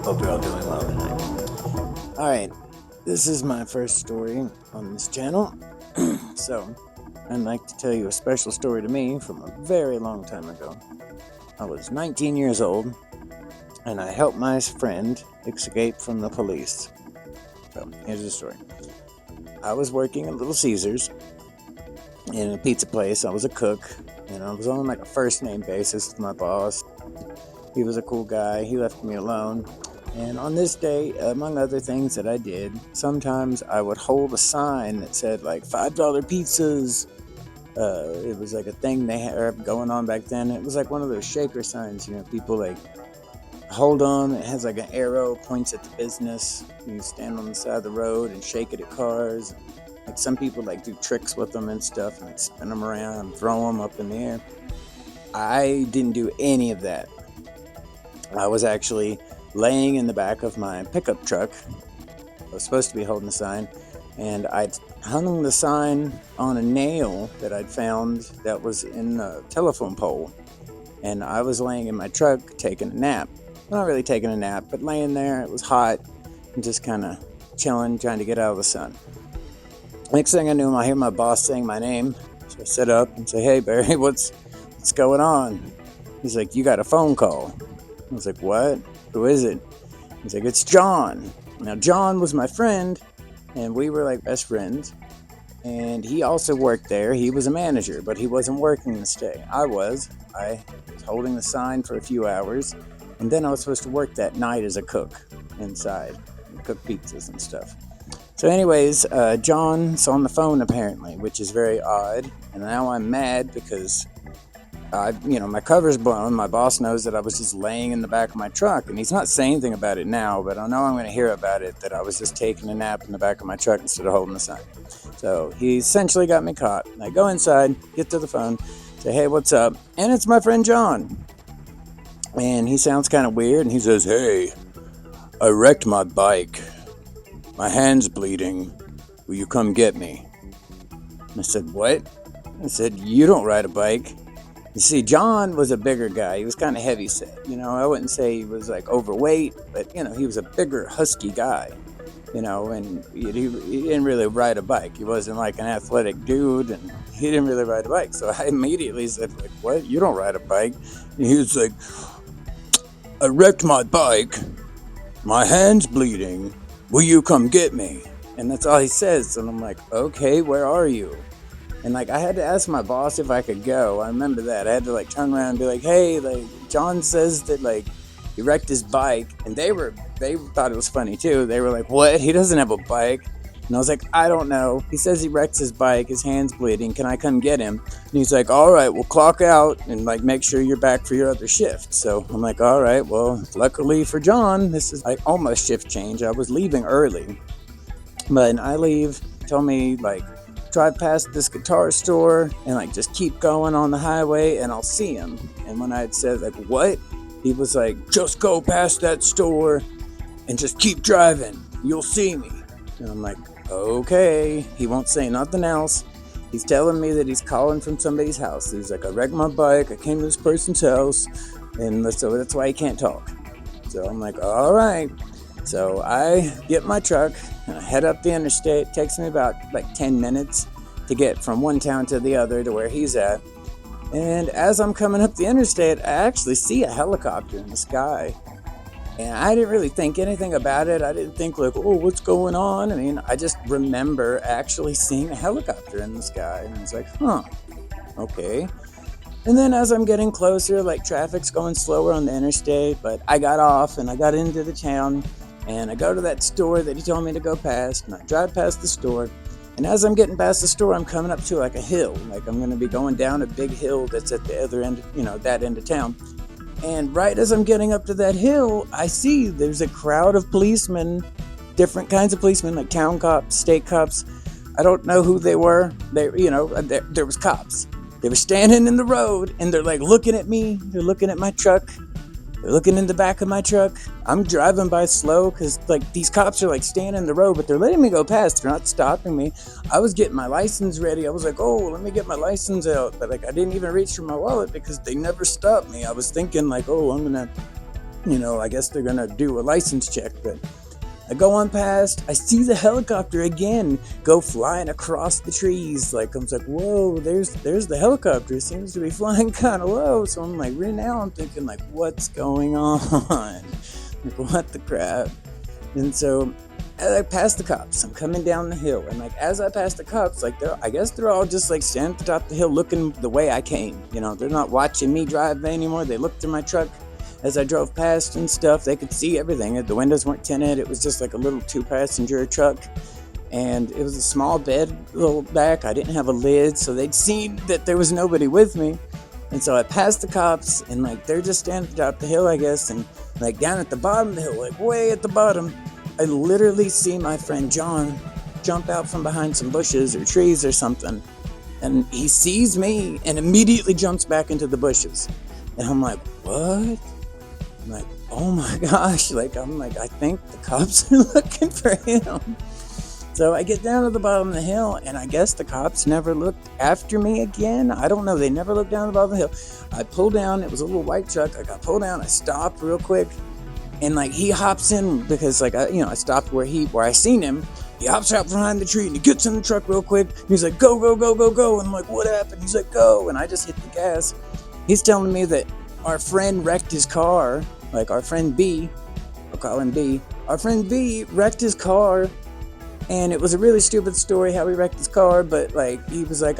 Hope you're all doing well tonight. Alright, this is my first story on this channel. So, I'd like to tell you a special story to me from a very long time ago. I was 19 years old, and I helped my friend escape from the police. So, here's the story. I was working at Little Caesars in a pizza place. I was a cook, and I was on like a first name basis with my boss. He was a cool guy. He left me alone. And on this day, among other things that I did, sometimes I would hold a sign that said like $5 pizzas. It was like a thing they had going on back then. It was like one of those shaker signs, people like hold on. It has like an arrow, points at the business. You stand on the side of the road and shake it at cars. Like some people like do tricks with them and stuff, and like spin them around and throw them up in the air. I didn't do any of that. I was actually laying in the back of my pickup truck. I was supposed to be holding the sign, and I'd hung the sign on a nail that I'd found that was in a telephone pole. And I was laying in my truck taking a nap. Not really taking a nap, but laying there. It was hot and just kind of chilling, trying to get out of the sun. Next thing I knew, I hear my boss saying my name. So I sit up and say, "Hey, Barry, what's going on?" He's like, "You got a phone call." I was like, "What? Who is it?" He's like, "It's John." Now, John was my friend, and we were like best friends. And he also worked there. He was a manager, but he wasn't working this day. I was holding the sign for a few hours, and then I was supposed to work that night as a cook inside, and cook pizzas and stuff. So anyways, John's on the phone apparently, which is very odd. And now I'm mad because my cover's blown. My boss knows that I was just laying in the back of my truck, and he's not saying anything about it now, but I know I'm going to hear about it, that I was just taking a nap in the back of my truck instead of holding the sign. So he essentially got me caught. I go inside, get to the phone, say, "Hey, what's up?" And it's my friend John. And he sounds kind of weird, and he says, "Hey, I wrecked my bike. My hand's bleeding. Will you come get me?" And I said, "What?" I said, "You don't ride a bike." You see, John was a bigger guy. He was kind of heavy set. I wouldn't say he was like overweight, but he was a bigger, husky guy. And he didn't really ride a bike. He wasn't like an athletic dude, and he didn't really ride a bike. So I immediately said, like, "What? You don't ride a bike?" And he was like, "I wrecked my bike. My hand's bleeding. Will you come get me?" And that's all he says. And I'm like, "Okay, where are you?" And like I had to ask my boss if I could go. I remember that. I had to like turn around and be like, "Hey, like John says that like he wrecked his bike," and they thought it was funny too. They were like, "What? He doesn't have a bike." And I was like, "I don't know. He says he wrecked his bike. His hand's bleeding. Can I come get him?" And he's like, "All right, we'll clock out and like make sure you're back for your other shift." So I'm like, "All right, well, luckily for John, this is like almost shift change. I was leaving early, but I leave. Tell me like drive past this guitar store and like just keep going on the highway and I'll see him." And when I had said like, "What?" he was like, "Just go past that store and just keep driving. You'll see me." And I'm like, "Okay." He won't say nothing else. He's telling me that he's calling from somebody's house. He's like, "I wrecked my bike. I came to this person's house." And so that's why he can't talk. So I'm like, "All right." So I get my truck and I head up the interstate. It takes me about like 10 minutes to get from one town to the other to where he's at. And as I'm coming up the interstate, I actually see a helicopter in the sky. And I didn't really think anything about it. I didn't think like, "Oh, what's going on?" I mean, I just remember actually seeing a helicopter in the sky. And I was like, "Huh, okay." And then as I'm getting closer, like traffic's going slower on the interstate, but I got off and I got into the town. And I go to that store that he told me to go past, and I drive past the store. And as I'm getting past the store, I'm coming up to like a hill. Like I'm going to be going down a big hill that's at the other end, that end of town. And right as I'm getting up to that hill, I see there's a crowd of policemen, different kinds of policemen, like town cops, state cops. I don't know who they were. There was cops. They were standing in the road, and they're like looking at me. They're looking at my truck. They're looking in the back of my truck. I'm driving by slow because like these cops are like standing in the road, but they're letting me go past. They're not stopping me. I was getting my license ready. I was like, "Oh, let me get my license out." But like I didn't even reach for my wallet because they never stopped me. I was thinking like, "Oh, I'm gonna I guess they're gonna do a license check. But I go on past, I see the helicopter again go flying across the trees. Like, I was like, whoa, there's the helicopter. It seems to be flying kind of low. So I'm like, right now I'm thinking, like, what's going on? Like, what the crap? And so as I pass the cops, I'm coming down the hill. And, like, as I pass the cops, like, I guess they're all just, like, standing at the top of the hill looking the way I came. They're not watching me drive anymore. They looked through my truck as I drove past and stuff. They could see everything. The windows weren't tinted. It was just like a little 2-passenger truck, and it was a small bed little back. I didn't have a lid, so they'd seen that there was nobody with me. And so I passed the cops, and, like, they're just standing at the top of the hill, I guess. And, like, down at the bottom of the hill, like way at the bottom, I literally see my friend John jump out from behind some bushes or trees or something, and he sees me and immediately jumps back into the bushes. And I'm like, what? I'm like, oh my gosh, I think the cops are looking for him. So I get down to the bottom of the hill, and I guess the cops never looked after me again. I don't know, they never looked down the bottom of the hill. I pull down, it was a little white truck. I got pulled down, I stopped real quick, and, like, he hops in because, like, I stopped where I seen him. He hops out behind the tree and he gets in the truck real quick. And he's like, go, go, go, go, go. And I'm like, what happened? He's like, go. And I just hit the gas. He's telling me that our friend wrecked his car. Like, our friend B, I'll call him B. Our friend B wrecked his car, and it was a really stupid story how he wrecked his car, but, like, he was like,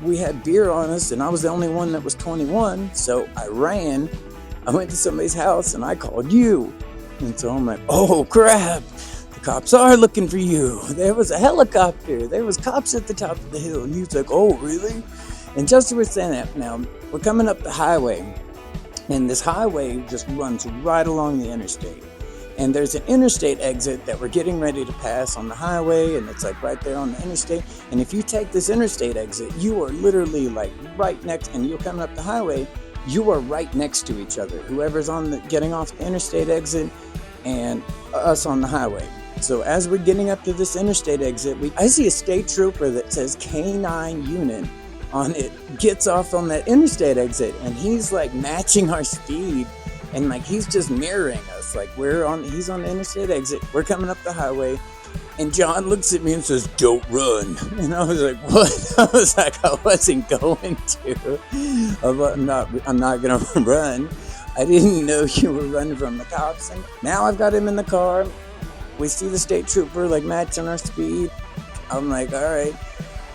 we had beer on us, and I was the only one that was 21, so I ran. I went to somebody's house, and I called you. And so I'm like, oh, crap. The cops are looking for you. There was a helicopter. There was cops at the top of the hill. And he was like, oh, really? And just as we're saying that, now, we're coming up the highway. And this highway just runs right along the interstate. And there's an interstate exit that we're getting ready to pass on the highway, and it's, like, right there on the interstate. And if you take this interstate exit, you are literally, like, right next, and you're coming up the highway, you are right next to each other. Whoever's getting off the interstate exit and us on the highway. So as we're getting up to this interstate exit, I see a state trooper that says K9 unit on it, gets off on that interstate exit, and he's, like, matching our speed, and, like, he's just mirroring us. Like, he's on the interstate exit, we're coming up the highway, and John looks at me and says, don't run. And I was like, what? I was like, I wasn't going to. I'm not gonna run. I didn't know you were running from the cops. And now I've got him in the car. We see the state trooper, like, matching our speed. I'm like, all right.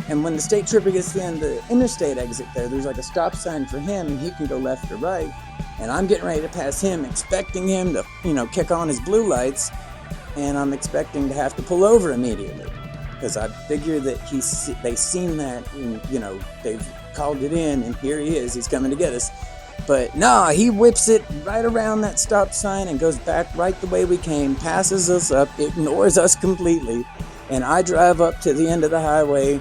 And when the state trooper gets to the end of the interstate exit there's, like, a stop sign for him, and he can go left or right. And I'm getting ready to pass him, expecting him to, kick on his blue lights. And I'm expecting to have to pull over immediately. Because I figure that they've seen that, and, they've called it in, and here he is, he's coming to get us. But nah, he whips it right around that stop sign and goes back right the way we came, passes us up, ignores us completely. And I drive up to the end of the highway,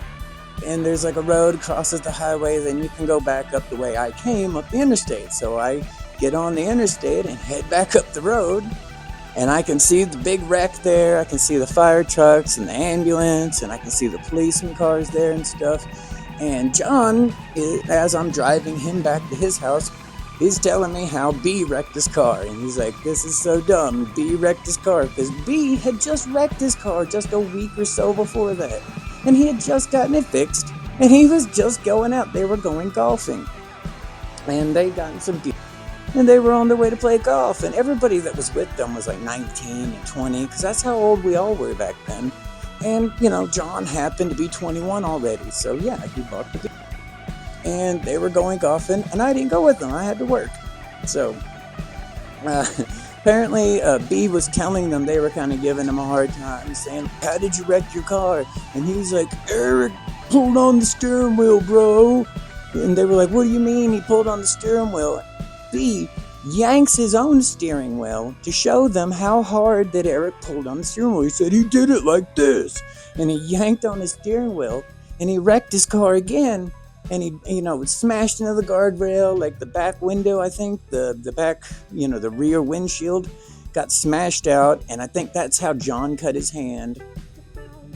and there's, like, a road crosses the highway, then you can go back up the way I came up the interstate. So I get on the interstate and head back up the road, and I can see the big wreck there. I can see the fire trucks and the ambulance, and I can see the policeman cars there and stuff. And John, as I'm driving him back to his house, he's telling me how B wrecked his car. And he's like, this is so dumb. B wrecked his car. Because B had just wrecked his car just a week or so before that. And he had just gotten it fixed. And he was just going out. They were going golfing. And they gotten some beer. And they were on their way to play golf. And everybody that was with them was like 19 and 20. Because that's how old we all were back then. And, John happened to be 21 already. So, yeah, he bought the beer. And they were going golfing, and I didn't go with them. I had to work. So, apparently, B was telling them, they were kind of giving him a hard time, saying, how did you wreck your car? And he's like, Eric pulled on the steering wheel, bro. And they were like, what do you mean he pulled on the steering wheel? B yanks his own steering wheel to show them how hard that Eric pulled on the steering wheel. He said he did it like this. And he yanked on his steering wheel, and he wrecked his car again. And he, smashed into the guardrail, like the back window, I think, the back, the rear windshield got smashed out. And I think that's how John cut his hand.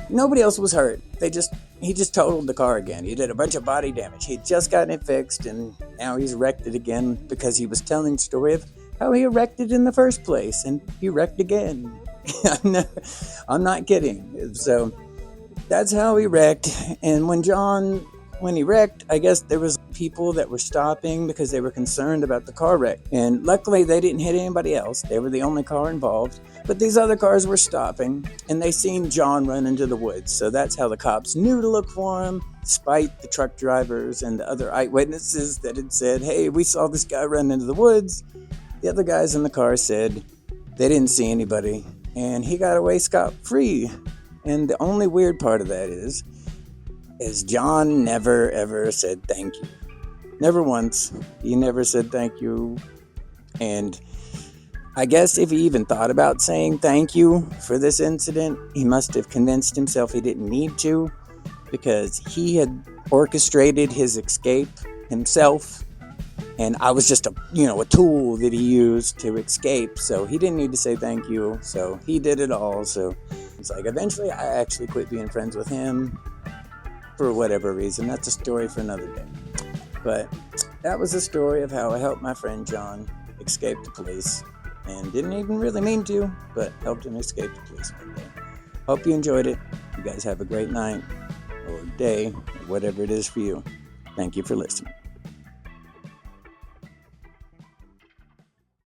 Nobody else was hurt. He just totaled the car again. He did a bunch of body damage. He'd just gotten it fixed, and now he's wrecked it again because he was telling the story of how he wrecked it in the first place, and he wrecked again. I'm not kidding. So that's how he wrecked. And when he wrecked, I guess there was people that were stopping because they were concerned about the car wreck. And luckily they didn't hit anybody else. They were the only car involved. But these other cars were stopping, and they seen John run into the woods. So that's how the cops knew to look for him, despite the truck drivers and the other eyewitnesses that had said, hey, we saw this guy run into the woods. The other guys in the car said they didn't see anybody, and he got away scot-free. And the only weird part of that is John never ever said thank you. Never once. He never said thank you. And I guess if he even thought about saying thank you for this incident, he must have convinced himself he didn't need to, because he had orchestrated his escape himself, and I was just a tool that he used to escape. So he didn't need to say thank you. So he did it all. So it's like eventually I actually quit being friends with him for whatever reason. That's a story for another day. But that was the story of how I helped my friend John escape the police, and didn't even really mean to, but helped him escape the police one day. Hope you enjoyed it. You guys have a great night or day, or whatever it is for you. Thank you for listening.